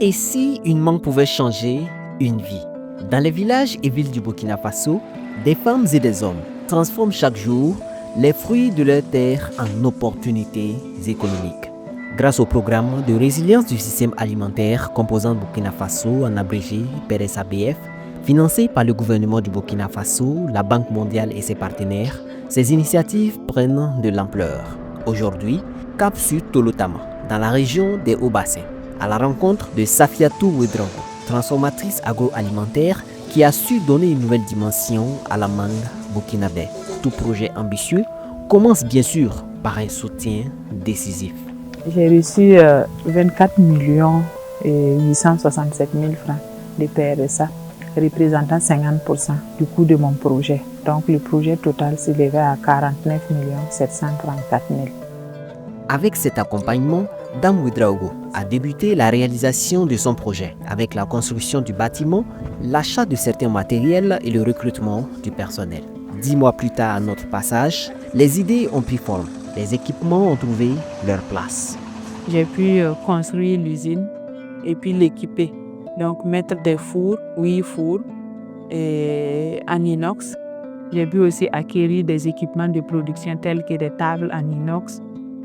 Et si une mangue pouvait changer une vie? Dans les villages et villes du Burkina Faso, des femmes et des hommes transforment chaque jour les fruits de leur terre en opportunités économiques. Grâce au programme de résilience du système alimentaire composant Burkina Faso, en abrégé PRSABF, financé par le gouvernement du Burkina Faso, la Banque mondiale et ses partenaires, ces initiatives prennent de l'ampleur. Aujourd'hui, cap sur Tolotama, dans la région des Hauts-Bassins, à la rencontre de Safiatou Ouedraogo, transformatrice agroalimentaire qui a su donner une nouvelle dimension à la mangue burkinabé. Tout projet ambitieux commence bien sûr par un soutien décisif. J'ai reçu 24 millions et 867 000 francs de PRSA, représentant 50% du coût de mon projet. Donc le projet total s'élevait à 49 734 000. Avec cet accompagnement, Dame Ouedraogo a débuté la réalisation de son projet avec la construction du bâtiment, l'achat de certains matériels et le recrutement du personnel. 10 mois plus tard à notre passage, les idées ont pris forme, les équipements ont trouvé leur place. J'ai pu construire l'usine et puis l'équiper. Donc mettre des fours, 8 fours en inox. J'ai pu aussi acquérir des équipements de production tels que des tables en inox,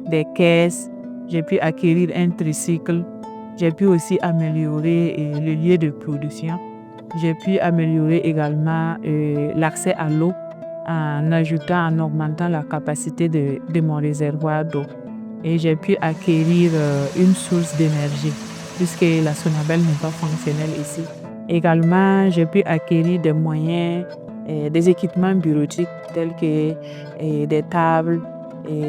des caisses. J'ai pu acquérir un tricycle. J'ai pu aussi améliorer le lieu de production. J'ai pu améliorer également l'accès à l'eau en augmentant la capacité de mon réservoir d'eau. Et j'ai pu acquérir une source d'énergie puisque la Sonabel n'est pas fonctionnelle ici. Également, j'ai pu acquérir des moyens, des équipements bureautiques tels que des tables,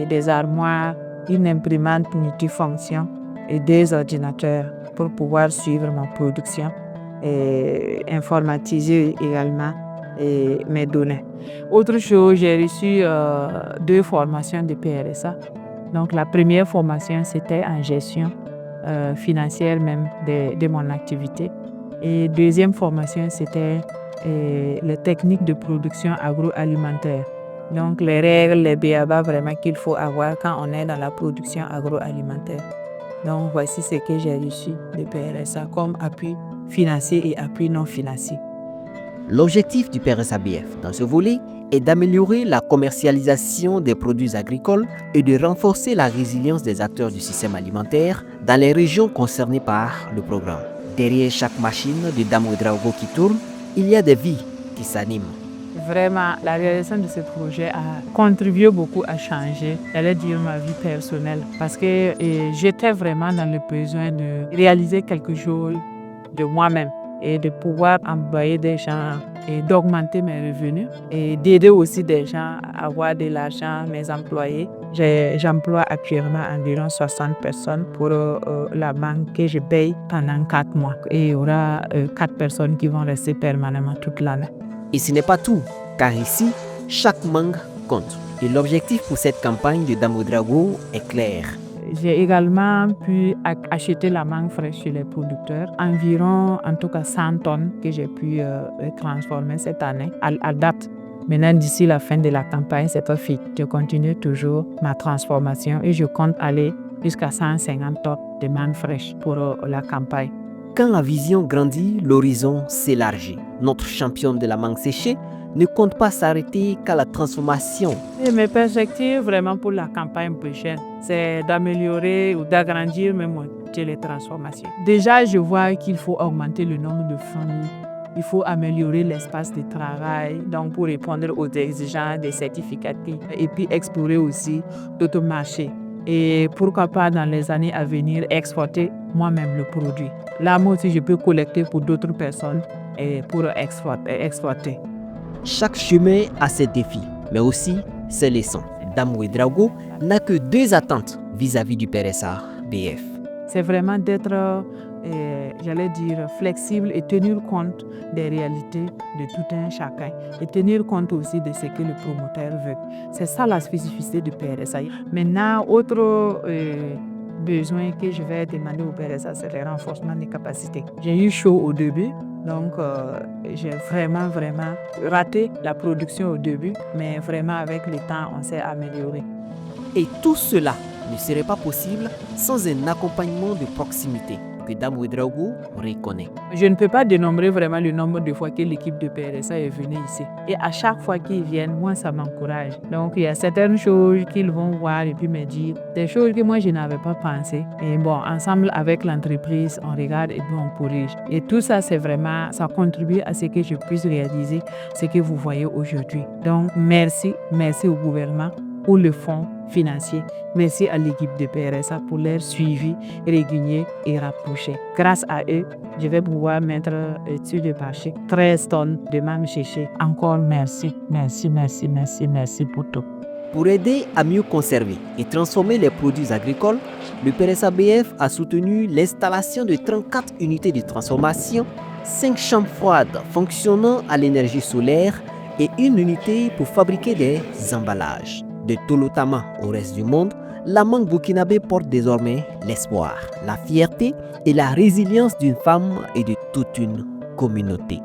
des armoires, une imprimante multifonction et des ordinateurs pour pouvoir suivre ma production et informatiser également mes données. Autre chose, j'ai reçu 2 formations de PRSA. Donc la première formation, c'était en gestion financière même de mon activité. Et deuxième formation, c'était les techniques de production agroalimentaire. Donc les règles, les b.a.-ba vraiment qu'il faut avoir quand on est dans la production agroalimentaire. Donc voici ce que j'ai reçu de PRSA comme appui financier et appui non financier. L'objectif du PRSABF dans ce volet est d'améliorer la commercialisation des produits agricoles et de renforcer la résilience des acteurs du système alimentaire dans les régions concernées par le programme. Derrière chaque machine de Dame Ouedraogo qui tourne, il y a des vies qui s'animent. Vraiment, la réalisation de ce projet a contribué beaucoup à changer, j'allais dire, ma vie personnelle. Parce que j'étais vraiment dans le besoin de réaliser quelque chose de moi-même et de pouvoir employer des gens et d'augmenter mes revenus et d'aider aussi des gens à avoir de l'argent, mes employés. J'emploie actuellement environ 60 personnes pour la banque que je paye pendant 4 mois. Et il y aura 4 personnes qui vont rester permanemment toute l'année. Et ce n'est pas tout, car ici, chaque mangue compte. Et l'objectif pour cette campagne de Dame Ouedraogo est clair. J'ai également pu acheter la mangue fraîche chez les producteurs, environ en tout cas 100 tonnes que j'ai pu transformer cette année à date. Maintenant, d'ici la fin de la campagne, c'est pas fini. Je continue toujours ma transformation et je compte aller jusqu'à 150 tonnes de mangue fraîche pour la campagne. Quand la vision grandit, l'horizon s'élargit. Notre championne de la mangue séchée ne compte pas s'arrêter qu'à la transformation. Et mes perspectives vraiment pour la campagne prochaine, c'est d'améliorer ou d'agrandir même les transformations. Déjà, je vois qu'il faut augmenter le nombre de familles. Il faut améliorer l'espace de travail donc pour répondre aux exigences des certificatifs et puis explorer aussi d'autres marchés. Et pourquoi pas dans les années à venir exporter moi-même le produit. Là, moi aussi, je peux collecter pour d'autres personnes et pour exporter. Chaque chemin a ses défis, mais aussi ses leçons. Dame Ouedraogo n'a que 2 attentes vis-à-vis du PRSABF. C'est vraiment d'être, j'allais dire, flexible et tenir compte des réalités de tout un chacun et tenir compte aussi de ce que le promoteur veut. C'est ça la spécificité du PRSA. Maintenant, autre besoin que je vais demander au PRSA, c'est le renforcement des capacités. J'ai eu chaud au début. Donc, j'ai vraiment raté la production au début, mais vraiment avec le temps, on s'est amélioré. Et tout cela ne serait pas possible sans un accompagnement de proximité. que Dame Ouedraogo reconnaît. Je ne peux pas dénombrer vraiment le nombre de fois que l'équipe de PRSA est venue ici. Et à chaque fois qu'ils viennent, moi, ça m'encourage. Donc, il y a certaines choses qu'ils vont voir et puis me dire, des choses que moi, je n'avais pas pensé. Et bon, ensemble avec l'entreprise, on regarde et puis on corrige. Et tout ça, c'est vraiment, ça contribue à ce que je puisse réaliser ce que vous voyez aujourd'hui. Donc, merci au gouvernement pour le fonds financier. Merci à l'équipe de PRSA pour leur suivi régulier et rapproché. Grâce à eux, je vais pouvoir mettre sur le marché 13 tonnes de mangue séchée. Encore merci pour tout. Pour aider à mieux conserver et transformer les produits agricoles, le PRSABF a soutenu l'installation de 34 unités de transformation, 5 chambres froides fonctionnant à l'énergie solaire et une unité pour fabriquer des emballages. De Tolotama au reste du monde, la mangue burkinabé porte désormais l'espoir, la fierté et la résilience d'une femme et de toute une communauté.